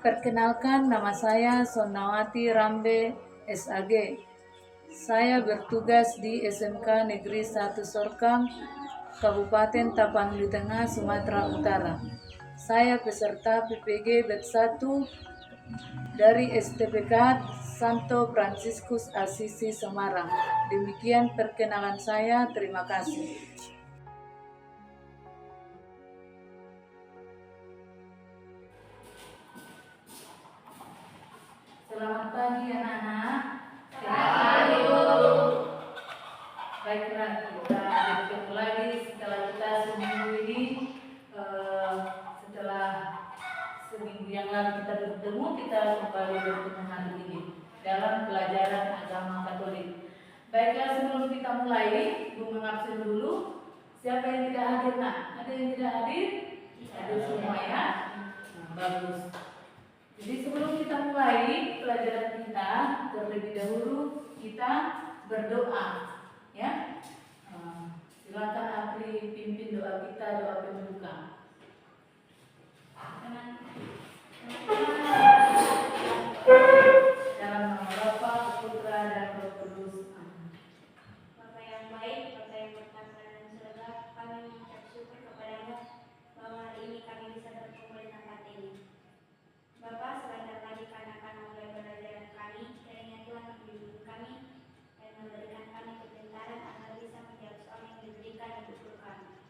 Perkenalkan, nama saya Sonawati Rambe SAG. Saya bertugas di SMK Negeri 1 Sorkam, Kabupaten Tapanuli Tengah, Sumatera Utara. Saya peserta PPG Batch 1 dari STPK Santo Fransiskus Asisi Semarang. Demikian perkenalan saya, terima kasih. Selamat pagi anak-anak. Baiklah, kita bertemu lagi setelah kita seminggu ini. Setelah seminggu yang lalu kita bertemu, kita kembali bertemu hari ini dalam pelajaran agama Katolik. Baiklah, sebelum kita mulai, Ibu mengabsen dulu. Siapa yang tidak hadir, nak? Ada yang tidak hadir? Ada semua ya? Bagus. Jadi sebelum kita mulai pelajaran kita, terlebih dahulu kita berdoa, ya. Silakan Apri pimpin doa kita, doa pembuka. Dalam nama Bapa, Putra dan Roh Kudus. Bapa yang baik, Bapa yang bertata dan surga, kami mengucap syukur kepadamu bahwa hari ini kami bisa berkumpul di tempat ini. Bapa, sebentar lagi kami akan mulai pelajaran kami, kiranya Tuhan membimbing kami dan memberikan kami kepintaran agar bisa menjawab soal yang diberikan di buku kami.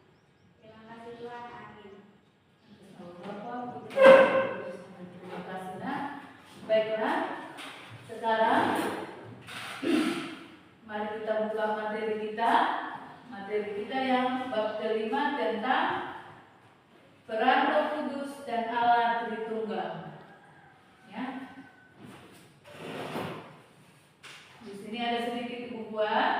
Terima kasih Tuhan, amin. Bapa, Putra dan Roh Kudus. Terima kasih, nak. Baiklah, sekarang mari kita buka materi kita. Materi kita yang bab kelima tentang peran Roh Kudus dan Allah Tritunggal. Ya. Di sini ada sedikit bukuan.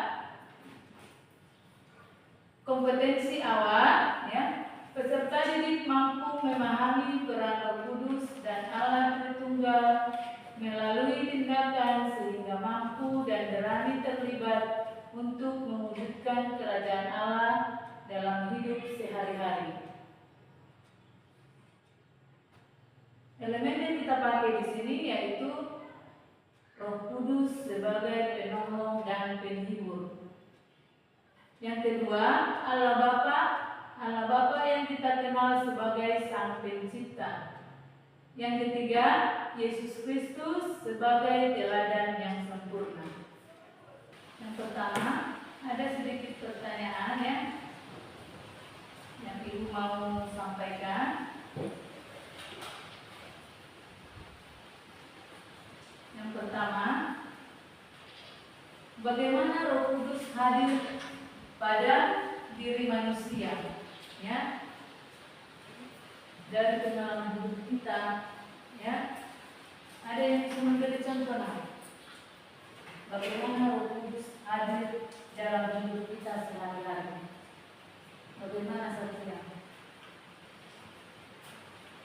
Kompetensi awal, ya. Peserta didik mampu memahami peran Roh Kudus dan Allah Tritunggal melalui tindakan sehingga mampu dan berani terlibat untuk mewujudkan kerajaan Allah dalam hidup sehari-hari. Elemen yang kita pakai di sini yaitu Roh Kudus sebagai penolong dan penghibur. Yang kedua, Allah Bapa yang kita kenal sebagai Sang Pencipta. Yang ketiga, Yesus Kristus sebagai teladan yang sempurna. Yang pertama, ada sedikit pertanyaan ya yang Ibu mau sampaikan. Yang pertama, bagaimana Roh Kudus hadir pada diri manusia, ya, dari pengalaman hidup kita, ya. Ada yang bisa memberi contoh, bagaimana Roh Kudus hadir dalam hidup kita sehari-hari. Bagaimana saja?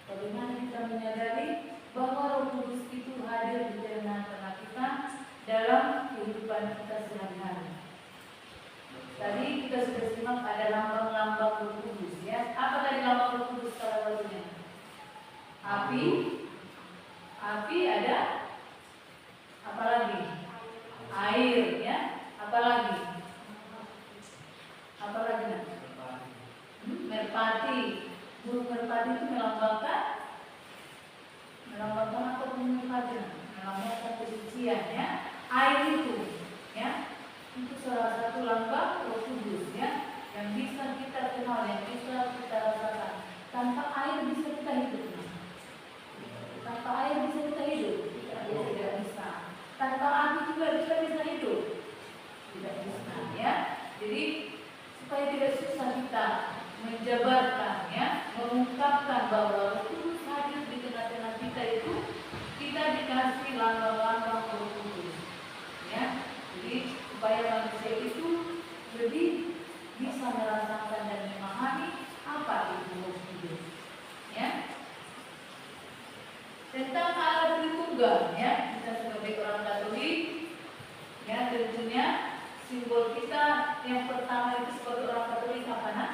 Bagaimana kita menyadari bahwa Roh Kudus itu hadir di tengah-tengah kita dalam kehidupan kita sehari-hari. Tadi kita sudah simak ada lambang-lambang Roh Kudus, ya. Apa tadi lambang Roh Kudus salah satunya? Api ada. Apa lagi? Air, ya. Apa lagi? Apa lagi? Merpati. Burung merpati itu melambangkan apa burung merpati? Melambangkan kesucian, ya. Air itu, ya. Itu salah satu lambang Roh Kudus, ya, yang bisa kita kenal, yang bisa kita rasakan. Tanpa air bisa kita hidup. Tanpa air bisa kita hidup? Tidak bisa. Tanpa api juga kita bisa hidup? Tidak bisa, ya. Jadi supaya tidak susah kita menjabarkan, ya, mengungkapkan bahwa Roh Kudus hadir di tengah-tengah kita itu, kita dikasih lambang-lambang Roh Kudus, ya. Jadi supaya manusia itu lebih bisa merasakan dan memahami apa itu Roh Kudus, ya. Tentang Allah Tritunggal, ya, kita sebagai orang Katolik, ya, tentunya simbol kita yang pertama itu sebagai orang Katolik apa, nak?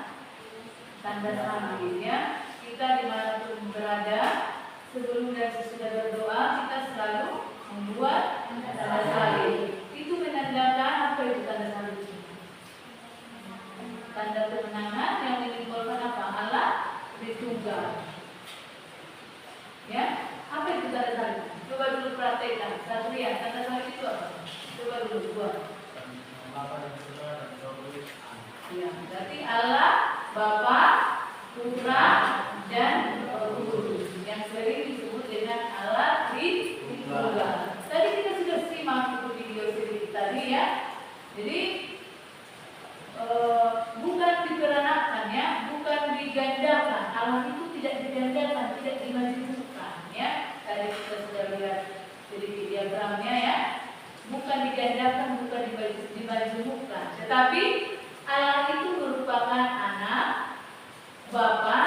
Tanda salib, ya. Kita dimanapun berada, sebelum dan sesudah Teta. Satu ya, kata salib itu apa? Coba dulu buat. Bapa dan Putra dan Roh Kudus. Ya, berarti Allah, Bapa, Putra, dan Roh Kudus. Yang sering disebut dengan Allah Tritunggal. Tadi kita sudah simak itu video sedikit tadi ya. Jadi bukan dikeranakan ya, bukan digandakan. Allah itu tidak digandakan, tidak dimajemukkan ya. Tadi kita sudah lihat sedikit diagramnya ya. Bukan digandakan, bukan dimajemukkan, tetapi Allah itu merupakan Anak, Bapa,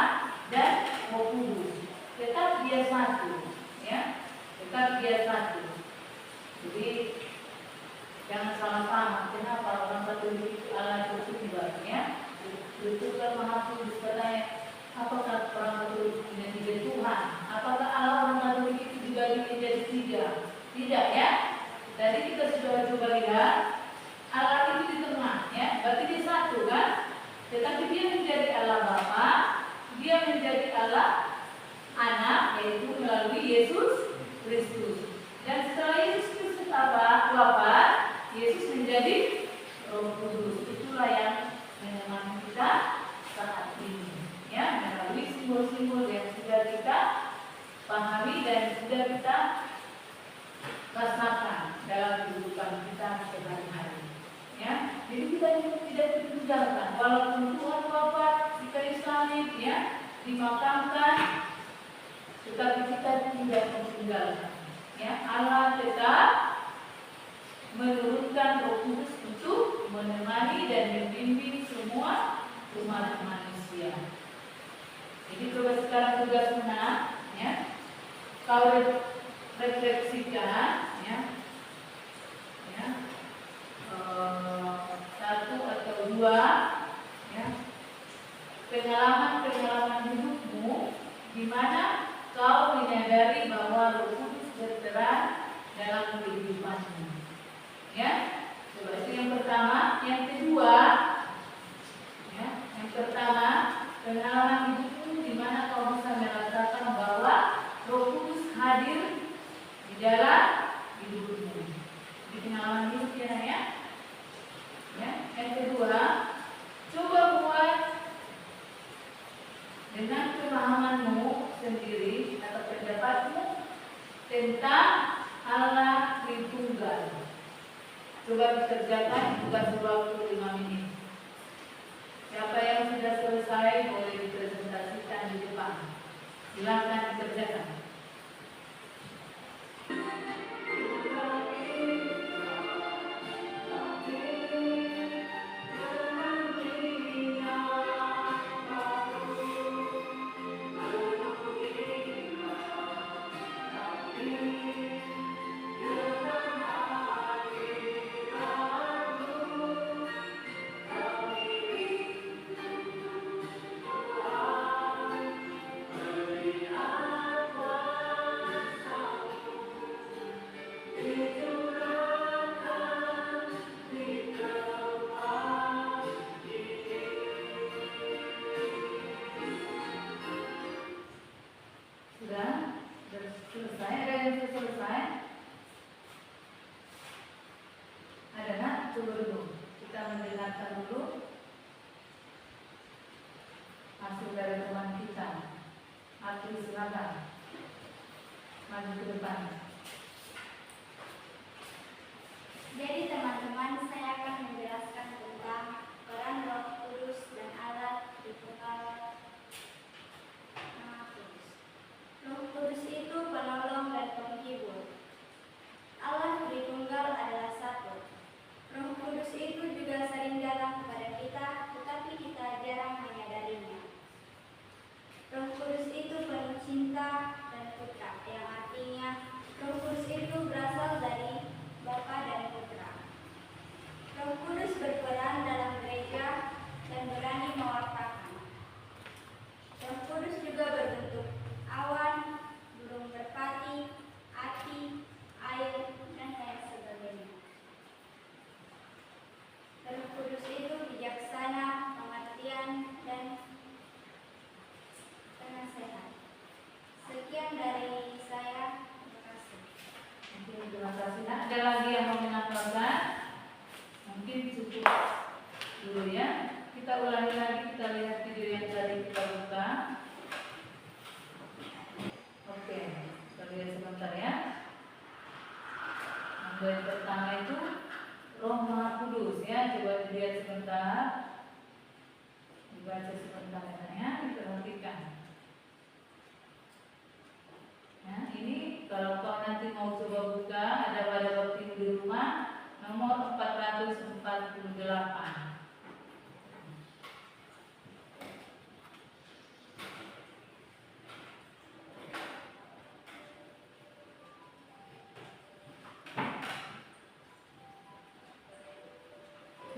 dan Roh Kudus. Tetap dia satu ya. Tetap dia satu. Jadi jangan salah-salah. Kenapa orang Katolik itu Allah Tritunggal ya? Tritunggal Maha Kudus katanya. Apakah orang Katolik punya 3 Tuhan? Apakah Allah orang Katolik itu dibagi menjadi 3? Tidak ya. Tadi kita sudah coba lihat Allah itu di tengah ya. Berarti dia satu kan? Tetapi dia menjadi Allah Bapa, dia menjadi Allah Anak, yaitu melalui Yesus Kristus. Dan setelah Yesus Kristus wafat, Yesus menjadi Roh Kudus. Itulah yang menemani kita saat ini ya, melalui simbol-simbol yang sudah kita pahami dan sudah kita rasakan dalam kehidupan kita sehari-hari ya. Jadi kita tidak ditinggalkan walaupun Tuhan wafat di kayu salib ya, dimakamkan, tetapi kita tidak ditinggalkan ya. Allah tetap menurunkan Roh Kudus untuk menemani dan membimbing semua umat manusia. Jadi coba sekarang tugas menang ya. Kau refleksikan ya, satu atau dua ya, pengalaman hidupmu di mana kau menyadari bahwa Roh Kudus berperan dalam kehidupanmu ya. Coba itu yang pertama. Yang kedua ya, yang pertama, pengalaman hidupmu di mana kau bisa merasakan bahwa Roh Kudus hadir di dalam hidupmu. Di pengalaman hidup ya. Yang kedua, coba buat dengan pemahamanmu sendiri atau pendapatmu tentang Allah Tritunggal. Coba dikerjakan tugas waktu 5 menit. Siapa yang sudah selesai boleh dipresentasikan di depan. Silakan dikerjakan. Selesai? Ada yang sudah selesai? Ada nak? Coba dulu kita mendengarkan dulu hasil dari teman kita. Arti silakan maju ke depan. Jadi teman-teman, saya akan menjelaskan tentang peran Roh Kudus dan Allah Tritunggal Maha Kudus. Roh Kudus itu penolong dan penghibur. Allah Tritunggal adalah satu. Roh Kudus itu juga sering datang kepada kita, tetapi kita jarang menyadarinya. Roh Kudus itu penuh cinta dan putra, yang artinya Roh Kudus itu berasal dari Bapa dan Putra. Roh Kudus dulu ya. Kita ulangi lagi, kita lihat video yang tadi kita buka. Oke, kita lihat sebentar ya. Yang pertama itu Roh Maha Kudus ya. Coba dilihat sebentar, dibaca sebentar ya, diperhatikan. Ya, ini kalau kau nanti mau coba buka, ada pada waktu di rumah nomor 448.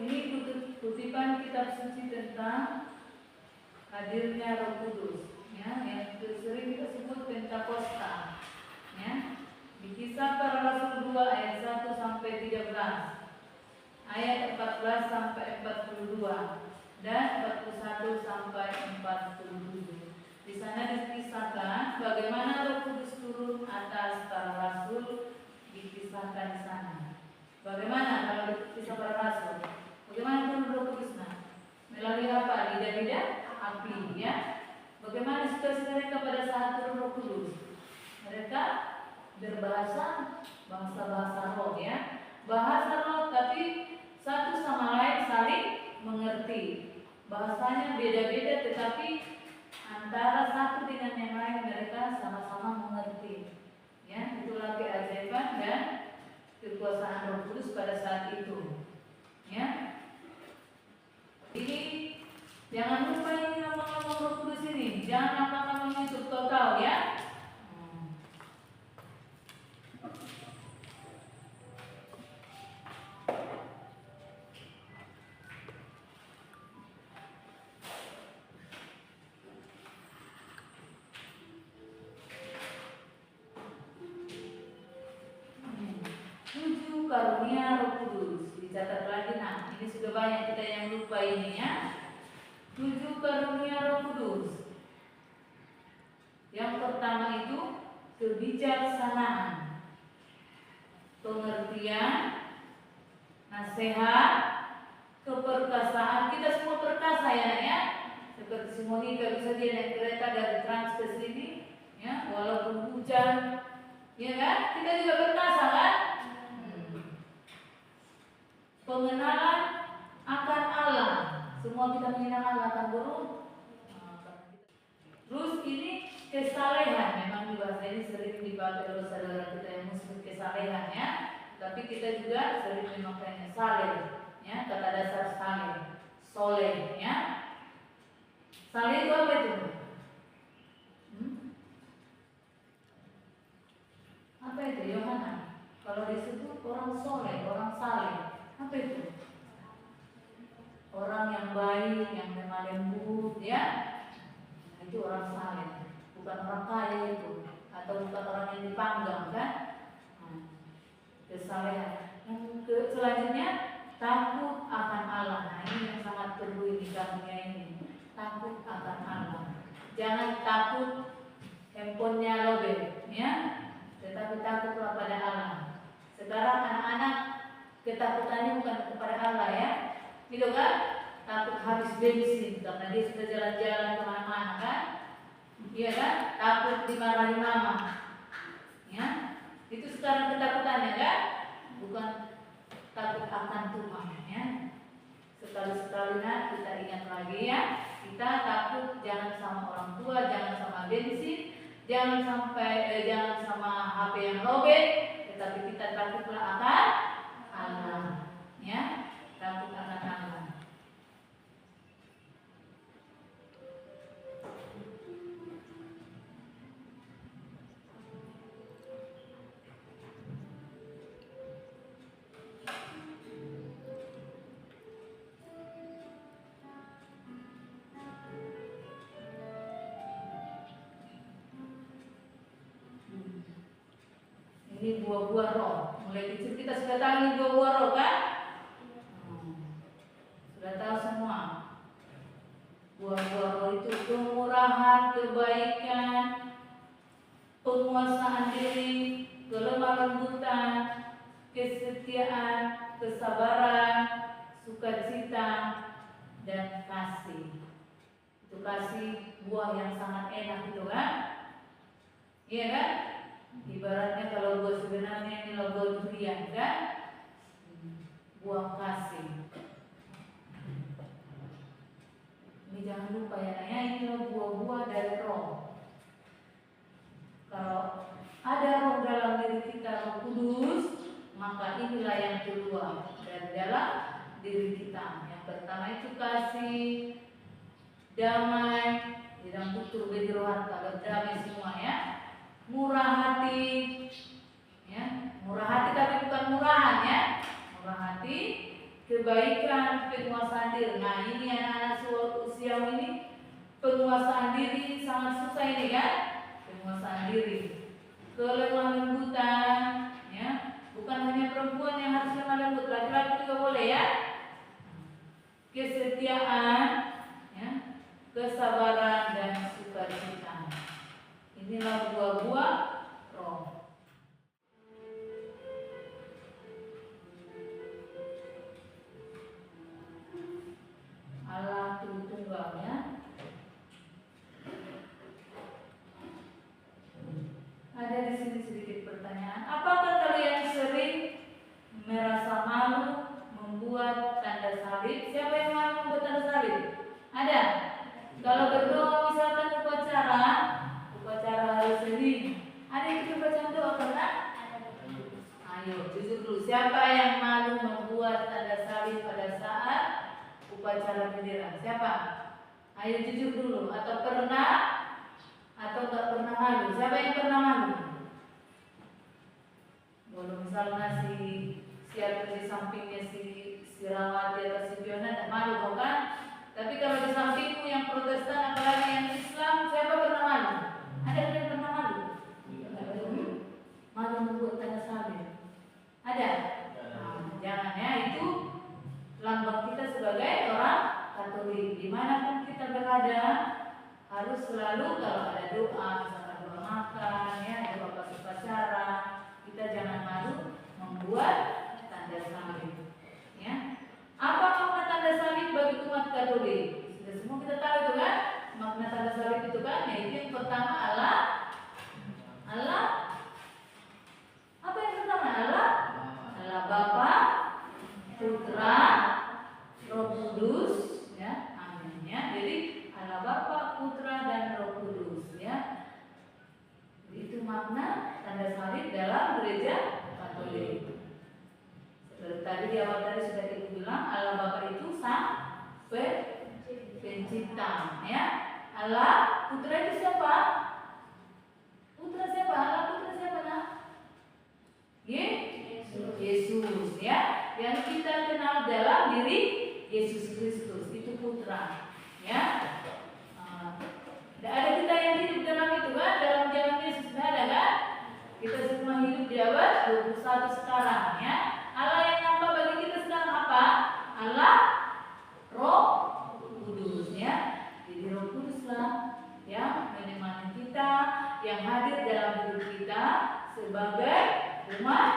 Ini kutipan kitab suci tentang hadirnya Roh Kudus, ya, yang sering kita sebut Pentakosta, ya. Di Kisah Para Rasul 2 ayat 1 sampai 13, ayat 14 sampai 42, dan 41 sampai 47. Di sana dikisahkan bagaimana Roh Kudus turun atas para rasul, dikisahkan di sana. Bagaimana kalau di Kisah Para Rasul? Bagaimana turun Roh Kudus? Melalui apa? Lidah-lidah api, ya. Bagaimana situasi mereka pada saat turun Roh Kudus? Mereka berbahasa bahasa roh, ya. Bahasa roh, tapi satu sama lain saling mengerti. Bahasanya beda-beda, tetapi antara satu dengan yang lain mereka sama-sama mengerti. Ya, itulah keajaiban dan kekuasaan Roh Kudus pada saat itu. Ya. Jadi jangan lupa ini ngomong-ngomong Roh Kudus ini. Jangan apa-apa YouTube total ya. Tujuh karunia Roh Kudus. Dicatat lagi, nah ini sudah banyak kita yang lupa ini ya. 7 karunia Roh Kudus. Yang pertama itu kebijaksanaan, pengertian, nasihat, keperkasaan. Kita semua perkasa ya. Seperti si Monica bisa dia naik kereta dari Trans ke sini, ya, walaupun hujan, ya kan? Kita juga perkasa kan? Pengenalan akan Allah. Semua kita mengenal Allah kan guru. Terus ini kesalehan, memang di bahasa ini sering dipakai oleh saudara kita yang muslim, kesalehan ya. Tapi kita juga sering memakainya saleh, ya, kata dasar saleh, soleh, ya. Saleh itu apa itu? Apa itu Yohana? Kalau disebut orang soleh, orang saleh, apa itu? Orang yang baik, yang lemah lembut, ya. Itu orang saleh, bukan orang kaya itu, atau bukan orang yang dipanggang kan? Kesalehan. Yang selanjutnya takut akan Allah. Nah ini yang sangat perlu di karunia ini. Takut akan Allah. Jangan takut handphonenya lobet, ya. Tetapi takutlah pada Allah. Sekarang anak-anak ketakutannya bukan kepada Allah ya, gitu kan? Takut habis bensin karena dia sudah jalan-jalan kemana-mana kan? Iya kan? Takut dimarahi mama, ya. Itu sekarang ketakutannya kan? Bukan takut akan Tuhan ya. Sekali-sekali kita ingat lagi ya. Kita takut jangan sama orang tua, jangan sama bensin, jangan sama HP yang lobet, tetapi kita takutlah akan Allah, ya. Takut akan Allah. Ini buah-buah roh. Mulai kecil kita sudah tahu ini buah-buah roh kan? Sudah tahu semua. Buah-buah roh itu kemurahan, kebaikan, penguasaan diri, kelemah lembutan, kesetiaan, kesabaran, sukacita, dan kasih. Itu kasih buah yang sangat enak itu kan? Iya kan? Ibaratnya kalau buah sebenarnya ini logo durian kan? Buah kasih. Ini jangan lupa ya, ini buah-buah dari roh. Kalau ada roh dalam diri kita, Roh Kudus, maka inilah yang keluar dari dalam diri kita. Yang pertama itu kasih, damai, tidak butuh bedi roh harta, berdamai semua ya. Murah hati, ya. Murah hati tapi bukan murahan ya. Murah hati, kebaikan, penguasaan diri. Nah ini anak-anak usia ini penguasaan diri sangat susah ini kan? Penguasaan diri, kelemah lembutan, ya. Bukan hanya perempuan yang harus lemah lembut, laki-laki juga boleh ya. Kesetiaan, ya, kesabaran dan sukacita. Inilah buah-buah roh. Allah Tritunggal ya. Ada di sini sedikit pertanyaan. Apakah kalian sering merasa malu membuat tanda salib? Siapa yang malu membuat tanda salib? Ada. Kalau berdoa misalkan upacara hari Senin, ada yang kita baca doa karena? Ayo, jujur dulu. Siapa yang malu membuat tanda salib pada saat upacara bendera? Siapa? Ayo jujur dulu. Atau pernah? Atau tak pernah malu? Siapa yang pernah malu? Kalau misalnya si Arthur di sampingnya si Rawati atau si Fiona tak malu bukan? Tapi kalau di sampingmu yang Protestan apalagi yang Islam, siapa pernah malu? Ada yang pernah malu? Malu membuat tanda salib? Ada? Nah, jangan ya, itu lambang kita sebagai orang Katolik. Dimanapun kita berada, harus selalu kalau ada doa, misalkan doa makan, ya, doa pas upacara, kita jangan malu membuat tanda salib. Ya. Apa makna tanda salib bagi umat Katolik? Sudah semua kita tahu itu kan? Makna tanda salib itu kan, yaitu yang pertama Allah. Apa yang pertama? Allah Bapa, Putra, Roh Kudus, ya, amin ya. Jadi Allah Bapa, Putra dan Roh Kudus ya. Itu makna tanda salib dalam gereja Katolik. Seperti tadi di awal tadi sudah Ibu bilang, Allah Bapa itu Sang Pencipta ya. Allah Putra itu siapa? Putra siapa? Allah Putra siapa nak? Yesus ya. Yang kita kenal dalam diri Yesus Kristus itu Putra ya. Tidak ada kita yang hidup dalam itu kan, dalam zaman Yesus tidak ada kan? Kita semua hidup di abad 21 sekarang ya. Allah yang nambah bagi kita sekarang apa? Allah Roh Kudus ya. Jadi Roh Kuduslah yang menemani kita, yang hadir dalam hidup kita sebagai umat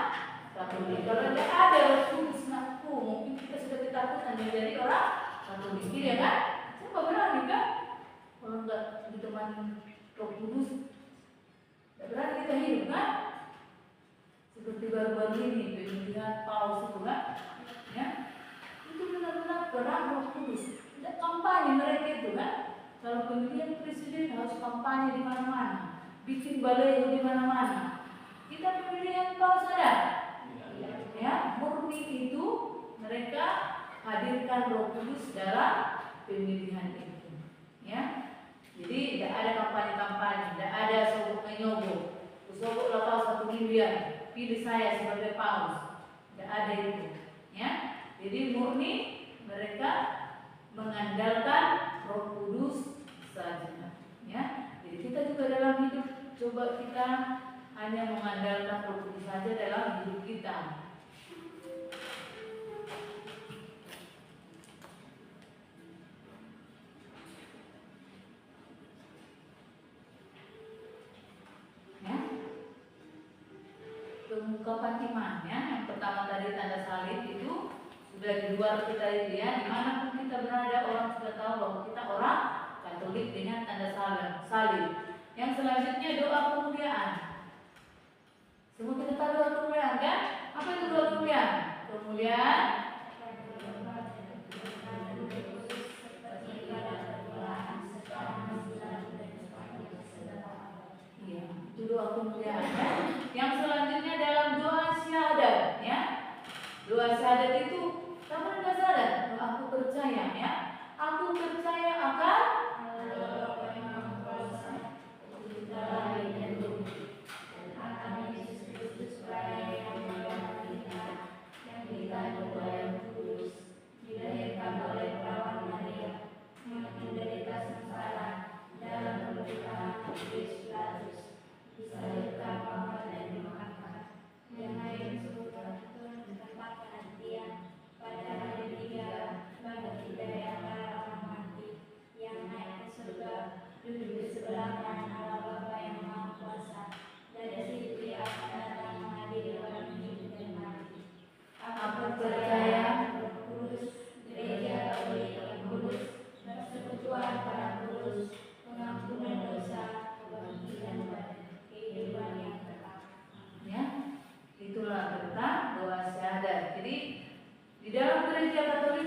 Katolik. Kalau tidak ada Roh Kudus, mungkin kita sudah ketakutan menjadi orang Katolik ya kan? Siapa berani kan? Kalau enggak ditemani Roh Kudus, tidak berani kita hidup kan? Seperti baru-baru ini pemilihan paus itu kan? Ya, itu benar-benar perang Roh Kudus. Tidak kampanye mereka itu kan? Kalau pemilihan presiden harus kampanye di mana-mana, bikin balai di mana-mana. Kita pemilihan paus ada, ya murni itu mereka hadirkan Roh Kudus dalam pemilihan itu, ya. Jadi tidak ada kampanye-kampanye, tidak ada sogok-menyogok. Sogoklah paus 1 miliar, pilih saya sebagai paus. Tidak ada itu, ya. Jadi murni mereka mengandalkan Roh Kudus saja, ya. Jadi kita juga dalam hidup coba kita hanya mengandalkan Roh Kudus saja dalam hidup kita. Pengungkapan iman ya. Yang pertama tadi tanda salib itu sudah di luar kita itu ya. Dimanapun kita berada, orang sudah tahu bahwa kita orang Katolik dengan tanda salib. Yang selanjutnya doa kemuliaan. Semua kita tahu doa kemuliaan kan? Apa itu doa kemuliaan? Kemuliaan iya, itu doa kemuliaan ya. Yang selanjutnya dalam doa syahadat ya. Doa syahadat itu kapan doa syahadat? Aku percaya ya. Aku percaya akan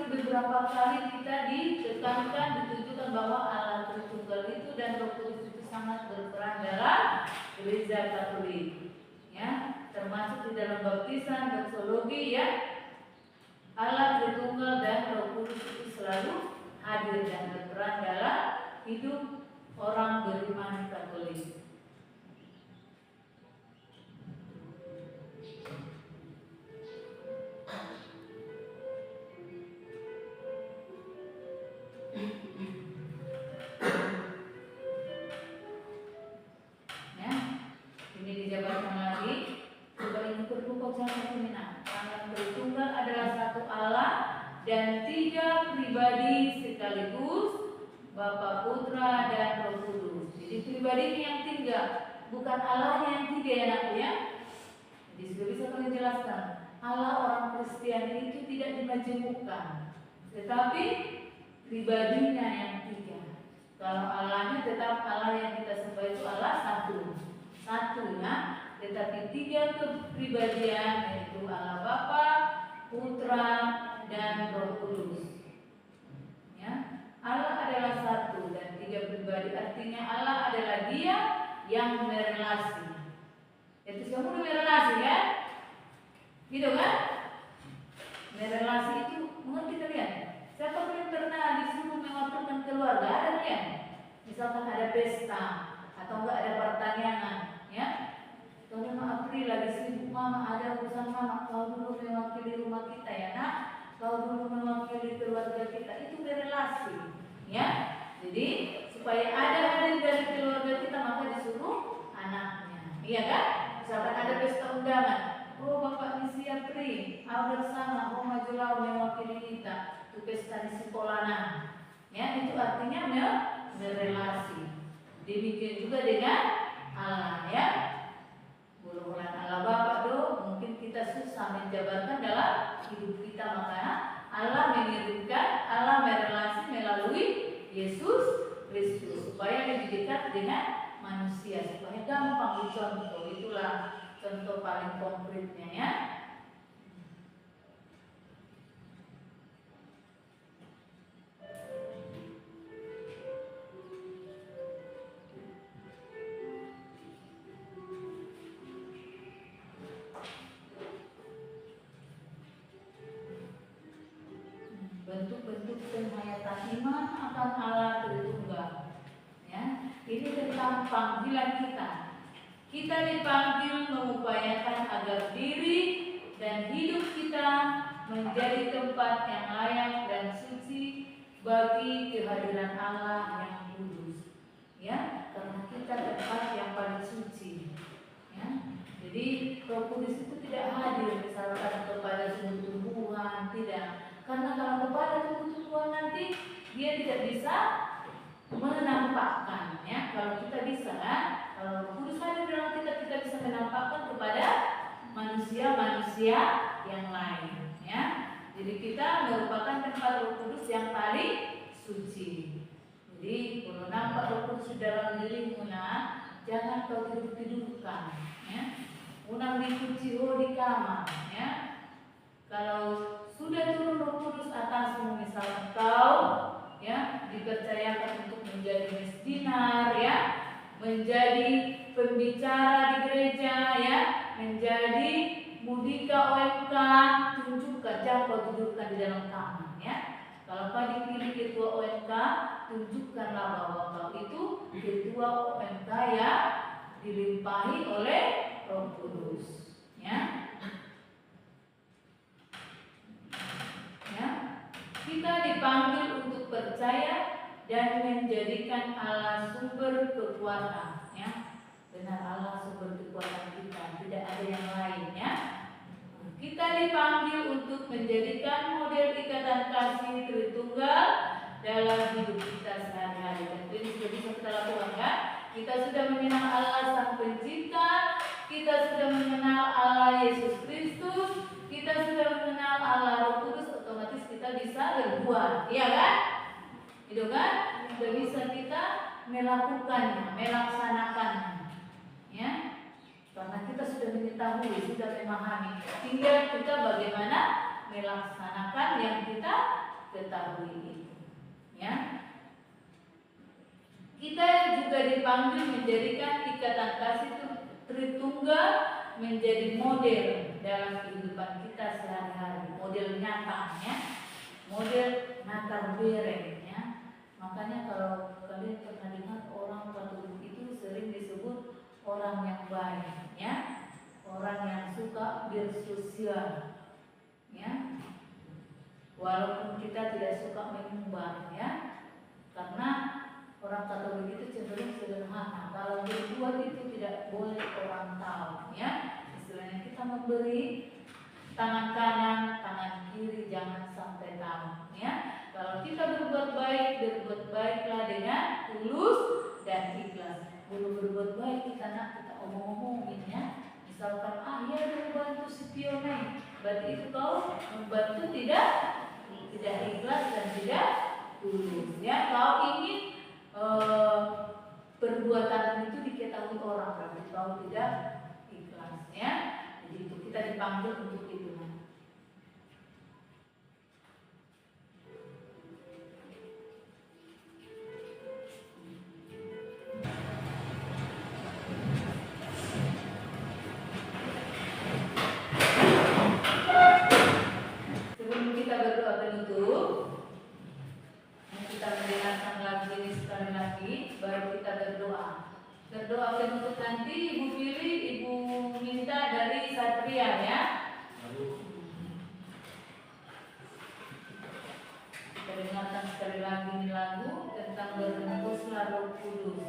beberapa kali kita ditekankan, ditujukan bahwa Allah Tritunggal itu dan Roh Kudus itu sangat berperan dalam gereja Katolik. Ya, termasuk di dalam baptisan, doksologi ya. Allah Tritunggal dan Roh Kudus itu selalu hadir dan berperan dalam hidup orang beriman Katolik. Dan tiga pribadi sekaligus, Bapa, Putra, dan Roh Kudus. Jadi pribadi yang tiga, bukan Allah yang tiga ya nak ya. Jadi sudah bisa kalian jelaskan, Allah orang Kristen itu tidak dimajemukkan, tetapi pribadinya yang tiga. Kalau Allahnya tetap Allah yang kita sembah itu Allah satu ya, tetapi tiga kepribadian yaitu Allah Bapa, Putra, dan Roh Kudus. Ya, Allah adalah satu dan tiga pribadi, artinya Allah adalah Dia yang merelasi. Itu kamu udah merelasi kan? Gitu kan? Merelasi itu mengerti kalian? Siapa yang pernah disuruh mewakilkan keluarga? Ada kan? Misalkan ada pesta atau enggak ada pertanyaan, ya? Kalau Mama April lagi sibuk, Mama ada urusan Mama, kau dulu mewakili rumah kita ya nak. Kau dulu mewakili keluarga kita, itu berelasi, ya. Jadi supaya ada dari keluarga kita maka disuruh anaknya, iya kan? Misalkan ada pesta undangan, oh Bapak Misi Apri, ada sama, oh majulah mewakili kita, itu pesta di sekolah, ya itu artinya berelasi. Demikian juga dengan Allah, ya. Bulan Allah Bapa tuh mungkin kita susah menjabarkan dalam hidup kita, maka Allah mengirimkan, Allah merelasi melalui Yesus Kristus supaya lebih dekat dengan manusia, supaya gampang dicontoh. Itulah contoh paling konkretnya ya. Bentuk-bentuk penghayatan iman akan Allah Tritunggal. Ya, ini tentang panggilan kita. Kita dipanggil mengupayakan agar diri dan hidup kita menjadi tempat yang layak dan suci bagi kehadiran Allah yang kudus. Ya, karena kita tempat yang paling suci. Ya, jadi Roh Kudus itu tidak hadir misalkan kepada tumbuh-tumbuhan, tidak. Karena kalau kepada tumbuh-tumbuhan nanti dia tidak bisa menampakkan, ya. Kalau kita bisa, kan? Kalau Kudus hadir dalam kita bisa menampakkan kepada manusia-manusia yang lain, ya. Jadi kita merupakan tempat Roh Kudus yang paling suci. Jadi kalau nampak Roh Kudus dalam dirimu, jangan kau tidur-tidurkan, ya. Unang dicuci di kamar, ya. Kalau sudah turun Roh Kudus atasmu, misalnya kau, ya, dipercayakan untuk menjadi misdinar, ya, menjadi pembicara di gereja, ya, menjadi mudika OMK, tunjukkan, jangan kau tidurkan di dalam kamar, ya. Kalau kau dipilih ketua OMK, tunjukkanlah bahwa kau itu ketua OMK yang dilimpahi oleh Roh Kudus, ya. Ya, kita dipanggil untuk percaya dan menjadikan Allah sumber kekuatan, ya. Benar, Allah sumber kekuatan kita, tidak ada yang lain, ya. Kita dipanggil untuk menjadikan model ikatan kasih Tritunggal dalam hidup kita sehari-hari. Dan ini sudah bisa kita lakukan, kan? Kita sudah mengenal Allah Sang Pencipta, kita sudah mengenal Allah Yesus Kristus, kita sudah mengenal Allah Roh Kudus, otomatis kita bisa berbuat, iya kan? Itu kan? Sudah bisa kita melakukannya, melaksanakannya, ya. Karena kita sudah mengetahui, sudah memahami, tinggal kita bagaimana melaksanakan yang kita ketahui itu, ya. Kita juga dipanggil menjadikan ikatan kasih Tritunggal menjadi model dalam kehidupan kita sehari-hari, model nyata, ya, model natar bereng, ya. Makanya kalau kalian pernah dengar orang Katolik itu sering disebut orang yang baik, ya, orang yang suka bersosial, ya, walaupun kita tidak suka menyumbang, ya, karena orang Katolik itu cenderung sederhana. Kalau berbuat itu tidak boleh orang tahu, ya. Istilahnya kita memberi tangan kanan, tangan kiri jangan sampai tahu, ya. Kalau kita berbuat baiklah dengan tulus dan ikhlas. Belum berbuat baik kita omong-omongin, ya. Misalkan ya membantu si Pione, berarti itu kau membantu tidak ikhlas dan tidak tulus, ya. Kau ingin perbuatan itu diketahui orang, berarti kau tidak ikhlas, ya. Jadi itu kita dipanggil untuk itu. Sebelum kita berdoa penutup, kita mendengarkan lagu ini sekali lagi, baru kita berdoa. Berdoa penutup nanti Ibu pilih, Ibu minta dari Satria, ya. Kita dengarkan sekali lagi ini lagu tentang berhembuslah Roh Kudus.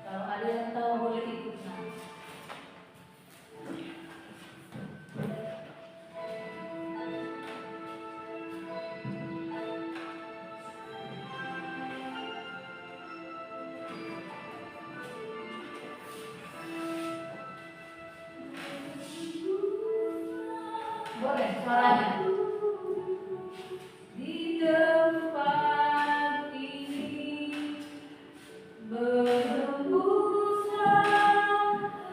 Kalau ada yang tahu boleh ikut, boleh suaranya. Di tempat ini berhembuslah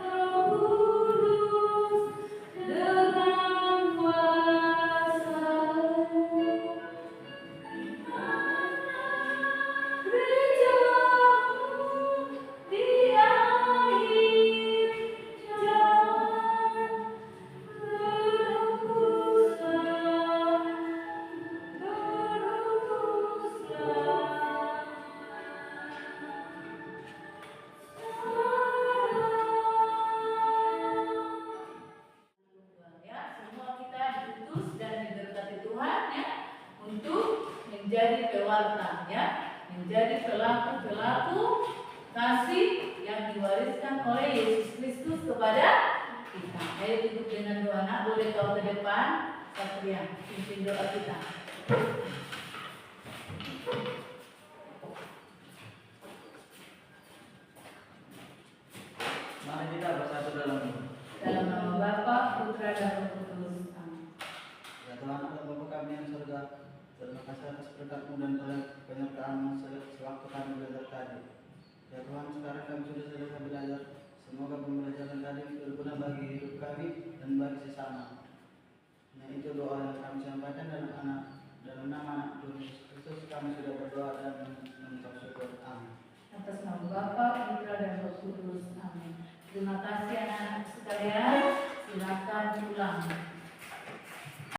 Roh Kudus dengan kuasa-Mu. Gereja-Mu di akhir zaman menjadi pewarta, ya, menjadi pelaku-pelaku kasih yang diwariskan oleh Yesus Kristus kepada kita. Ayo tutup dengan doa. Nak, boleh kau ke depan, Satria, pimpin doa kita. Mari kita bersatu dalam Dalam nama Bapa, Putra dan Roh Kudus. Amin. kasih atas berkat-Mu dan penyertaan-Mu sewaktu kami belajar tadi. Ya Tuhan, sekarang kami sudah selesai belajar. Semoga pembelajaran tadi berguna bagi hidup kami dan bagi sesama. Nah, itu doa yang kami sampaikan dalam nama anak Tuhan Yesus Kristus. Kami sudah berdoa dan mengucap syukur. Amin. Atas nama Bapa, Putra dan Roh Kudus. Amin. Terima kasih